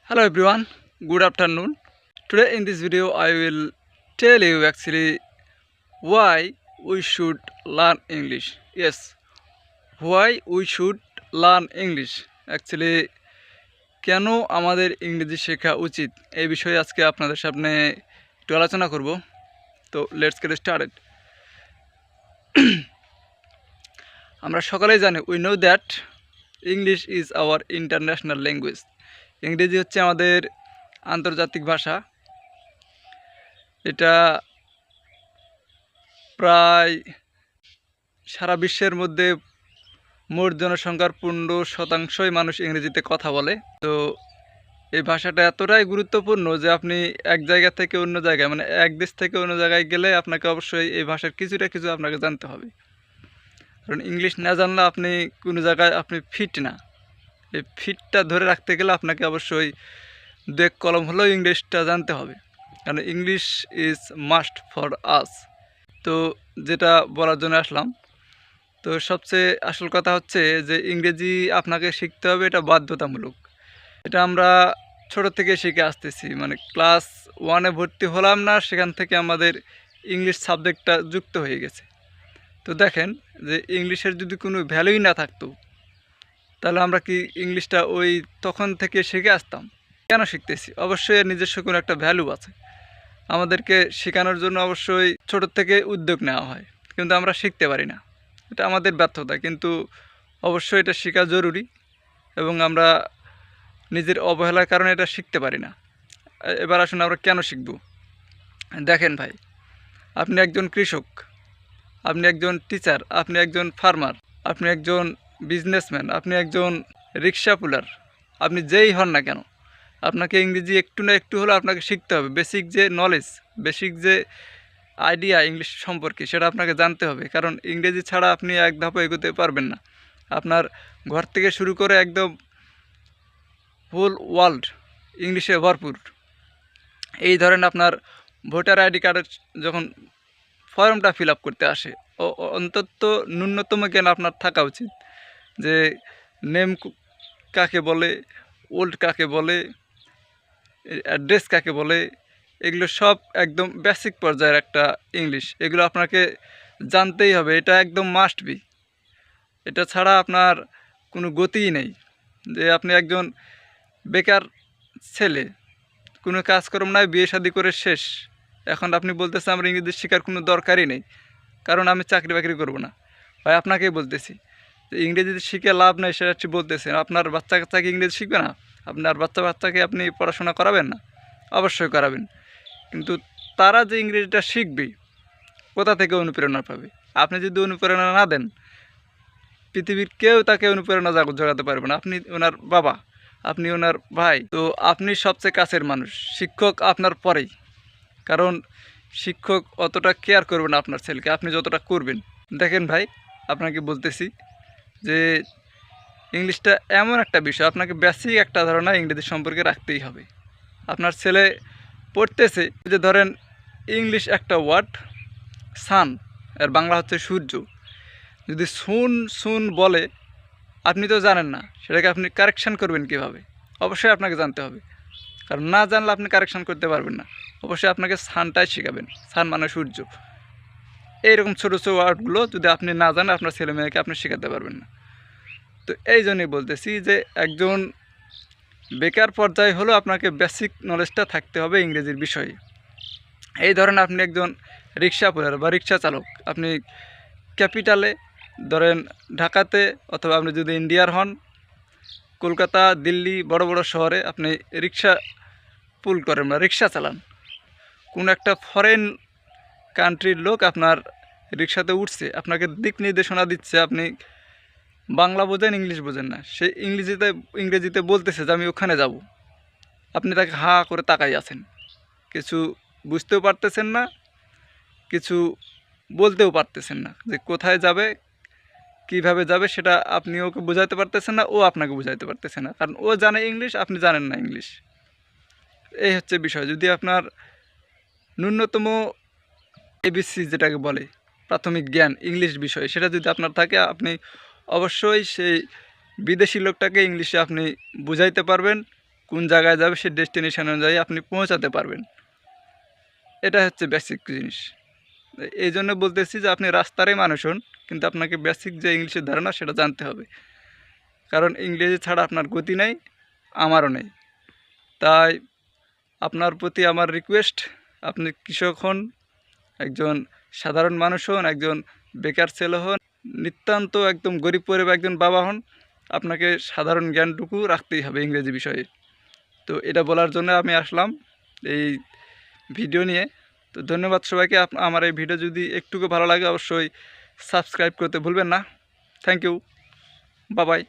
Hello everyone, good afternoon. Today in this video I will tell you actually why we should learn English. Yes, why we should learn English. Actually কেন আমাদের ইংরেজি শেখা উচিত এই বিষয়ে আজকে আপনাদের সামনে একটু আলোচনা করব। তো লেটস গেট স্টার্টেড। আমরা সকলেই জানি we know that English is our international language. ইংরেজি হচ্ছে আমাদের আন্তর্জাতিক ভাষা। এটা প্রায় সারা বিশ্বের মধ্যে মোট জনসংখ্যার 15% মানুষ ইংরেজিতে কথা বলে। তো এই ভাষাটা এতটাই গুরুত্বপূর্ণ যে আপনি এক জায়গা থেকে অন্য জায়গায় মানে এক দেশ থেকে অন্য জায়গায় গেলে আপনাকে অবশ্যই এই ভাষার কিছু আপনাকে জানতে হবে, কারণ ইংলিশ না জানলে আপনি কোনো জায়গায় আপনি ফিট না। এই ফিটটা ধরে রাখতে গেলে আপনাকে অবশ্যই দু এক কলম হলেও ইংলিশটা জানতে হবে, কারণ English is must for us. তো যেটা বলার জন্য আসলাম, তো সবচেয়ে আসল কথা হচ্ছে যে ইংরেজি আপনাকে শিখতে হবে, এটা বাধ্যতামূলক। এটা আমরা ছোটো থেকে শিখে আসতেছি, মানে ক্লাস 1-এ ভর্তি হলাম না, সেখান থেকে আমাদের ইংলিশ সাবজেক্টটা যুক্ত হয়ে গেছে। তো দেখেন যে ইংলিশের যদি কোনো ভ্যালুই না থাকতো তাহলে আমরা কি ইংলিশটা ওই তখন থেকে শিখে আসতাম? কেন শিখতেছি? অবশ্যই এর নিজস্ব কোনো একটা ভ্যালু আছে। আমাদেরকে শেখানোর জন্য অবশ্যই ছোটোর থেকে উদ্যোগ নেওয়া হয়, কিন্তু আমরা শিখতে পারি না। এটা আমাদের ব্যর্থতা, কিন্তু অবশ্যই এটা শেখা জরুরি এবং আমরা নিজের অবহেলার কারণে এটা শিখতে পারি না। এবার আসুন আমরা কেন শিখব। দেখেন ভাই, আপনি একজন কৃষক, আপনি একজন টিচার, আপনি একজন ফার্মার, আপনি একজন বিজনেসম্যান, আপনি একজন রিক্সা পুলার, আপনি যেই হন না কেন, আপনাকে ইংরেজি একটু না একটু হলেও আপনাকে শিখতে হবে। বেসিক যে নলেজ, বেসিক যে আইডিয়া ইংলিশ সম্পর্কে, সেটা আপনাকে জানতে হবে, কারণ ইংরেজি ছাড়া আপনি এক ধাপও এগোতে পারবেন না। আপনার ঘর থেকে শুরু করে একদম হোল ওয়ার্ল্ড ইংলিশে ভরপুর। এই ধরেন আপনার ভোটার আইডি কার্ডের যখন ফর্মটা ফিল আপ করতে আসে, অন্তত ন্যূনতম জ্ঞান আপনার থাকা উচিত যে নেম কাকে বলে, ওল্ড কাকে বলে, অ্যাড্রেস কাকে বলে, এগুলো সব একদম বেসিক পর্যায়ের একটা ইংলিশ। এগুলো আপনাকে জানতেই হবে, এটা একদম মাস্ট বি। এটা ছাড়া আপনার কোনো গতিই নেই। যে আপনি একজন বেকার ছেলে, কোনো কাজকর্ম নাই, বিয়ে শাদি করে শেষ, এখন আপনি বলতেছেন আমার ইংরেজি শেখার কোনো দরকারই নেই, কারণ আমি চাকরি বাকরি করবো না। ভাই আপনাকেই বলতেছি যে ইংরেজি শিখে লাভ নেই, সেটা হচ্ছে বলতেছেন আপনার বাচ্চা কাচ্চাকে ইংরেজি শিখবে না? আপনার বাচ্চাকে আপনি পড়াশোনা করাবেন না? অবশ্যই করাবেন, কিন্তু তারা যে ইংরেজিটা শিখবে কোথা থেকে অনুপ্রেরণা পাবে? আপনি যদি অনুপ্রেরণা না দেন, পৃথিবীর কেউ তাকে অনুপ্রেরণা জোগাতে পারবে না। আপনি ওনার বাবা, আপনি ওনার ভাই, তো আপনি সবচেয়ে কাছের মানুষ। শিক্ষক আপনার পরেই, কারণ শিক্ষক অতটা কেয়ার করবে না আপনার ছেলেকে আপনি যতটা করবেন। দেখেন ভাই, আপনাকে বলতেছি যে ইংলিশটা এমন একটা বিষয়, আপনাকে বেসিক একটা ধারণা ইংরেজি সম্পর্কে রাখতেই হবে। আপনার ছেলে পড়তেছে, যে ধরেন ইংলিশ একটা ওয়ার্ড সান, এর বাংলা হচ্ছে সূর্য, যদি সুন বলে আপনি তো জানেন না, সেটাকে আপনি কারেকশান করবেন কীভাবে? অবশ্যই আপনাকে জানতে হবে, কারণ না জানলে আপনি কারেকশান করতে পারবেন না। অবশ্যই আপনাকে সানটাই শেখাবেন, সান মানে সূর্য। এইরকম ছোটো ছোটো ওয়ার্ডগুলো যদি আপনি না জানেন, আপনার ছেলে মেয়েকে আপনি শেখাতে পারবেন না। তো এই জন্যই বলতেছি যে একজন বেকার পর্যায়ে হলেও আপনাকে বেসিক নলেজটা থাকতে হবে ইংরেজির বিষয়ে। এই ধরেন আপনি একজন রিক্সা পুলার বা রিক্সা চালক, আপনি ক্যাপিটালে ধরেন ঢাকাতে, অথবা আপনি যদি ইন্ডিয়ার হন কলকাতা, দিল্লি, বড় বড় শহরে আপনি রিক্সা পুল করেন বা রিক্সা চালান। কোনো একটা ফরেন কান্ট্রির লোক আপনার রিক্সাতে উঠছে, আপনাকে দিক নির্দেশনা দিচ্ছে, আপনি বাংলা বোঝেন, ইংলিশ বোঝেন না, সে ইংরেজিতে বলতেছে যে আমি ওখানে যাব। আপনি তাকে হা করে তাকাই আছেন, কিছু বুঝতেও পারতেছেন না, কিছু বলতেও পারতেছেন না, যে কোথায় যাবে, কিভাবে যাবে সেটা আপনি ওকে বোঝাতে পারতেছেন না, ও আপনাকে বোঝাতে পারতেছে না, কারণ ও জানে ইংলিশ, আপনি জানেন না ইংলিশ। এই হচ্ছে বিষয়। যদি আপনার ন্যূনতম এবিসি যেটাকে বলে প্রাথমিক জ্ঞান ইংলিশ বিষয়ে, সেটা যদি আপনার থাকে, আপনি অবশ্যই সেই বিদেশি লোকটাকে ইংলিশে আপনি বুঝাইতে পারবেন কোন জায়গায় যাবে সেই ডেস্টিনেশন অনুযায়ী আপনি পৌঁছাতে পারবেন। এটা হচ্ছে বেসিক জিনিস। এই জন্য বলতেছি যে আপনি রাস্তারই মানুষ হন, কিন্তু আপনাকে বেসিক যে ইংলিশের ধারণা সেটা জানতে হবে। কারণ ইংরেজি ছাড়া আপনার গতি নেই, আমারও নেই। তাই আপনার প্রতি আমার রিকোয়েস্ট, আপনি কৃষক হন, একজন সাধারণ মানুষ হন, একজন বেকার ছেলে হন, নিতান্ত একদম গরিব পরিবার একজন বাবা হন, আপনাকে সাধারণ জ্ঞানটুকু রাখতেই হবে ইংরেজি বিষয়ে। তো এটা বলার জন্য আমি আসলাম এই ভিডিও নিয়ে। তো ধন্যবাদ সবাইকে। আমার এই ভিডিও যদি একটুকু ভালো লাগে অবশ্যই সাবস্ক্রাইব করতে ভুলবেন না। Thank you, bye by.